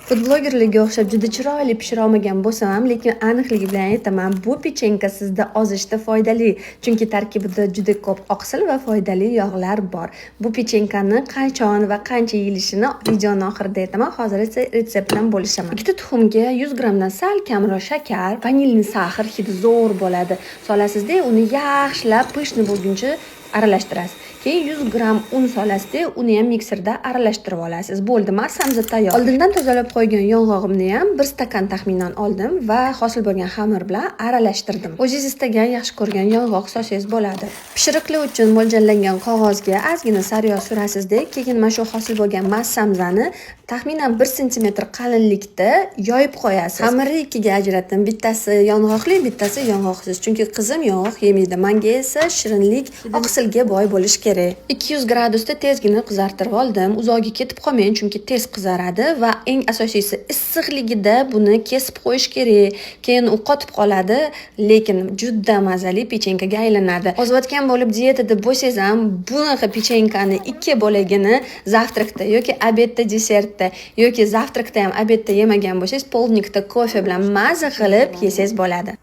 Food blogerlarga o'xshab juda chiroyli pishira olmagan bo'lsam ham, lekin aniqligi bilan aytaman, bu pechenka sizda ozishda foydali, chunki tarkibida juda ko'p oqsil va foydali yog'lar bor. Bu pechenkani qachon va qancha yeyilishini videoning oxirida aytaman. Hozir esa retseptdan bo'lishaman. Ikkita tuxumga 100 gramdan sal kamroq shakar, vanilin saxir hidi zo'r bo'ladi. Solasizda uni yaxshilab pishni bo'lguncha aralashtirasiz. Keyin 100 gram un solasizda, uni ham mikserda aralashtirib olasiz. Bo'ldi, massamiz tayyor. Oldindan tozalab qo'ygan yong'og'imni ham 1 stakan taxminan oldim va hosil bo'lgan xamir bilan aralashtirdim. O'zingiz istagan, yaxshi ko'rgan yong'oq solsangiz bo'ladi. Pishiriqlar uchun mo'ljallangan qog'ozga ozgina sariyog' surasizda, keyin mana shu hosil bo'lgan massamizani taxminan 1 sm qalinlikda yoyib qo'yasiz. Xamirni ikkiga ajratdim. Bittasi yong'oqli, bittasi yong'oqsiz. Chunki qizim yong'oq yemaydi. Menga esa shirinlik, oqsilga boy bo'lish kerak. 200 gradusda tezgina qizartirib oldim. Uzoqga ketib qolmang, chunki tez qizaradi va eng asosiysi issiqligida buni kesib qo'yish kerak. Keyin u qotib qoladi, lekin juda mazali pechenkaga aylanadi. Ozayotgan bo'lib dietada bo'lsangiz ham bunaqa pechenkani 2 bo'lagini zavtrakda yoki obedda, desertda yoki zavtrakda ham obedda yemagan bo'lsangiz, polnikda kofe bilan maza qilib yesangiz bo'ladi.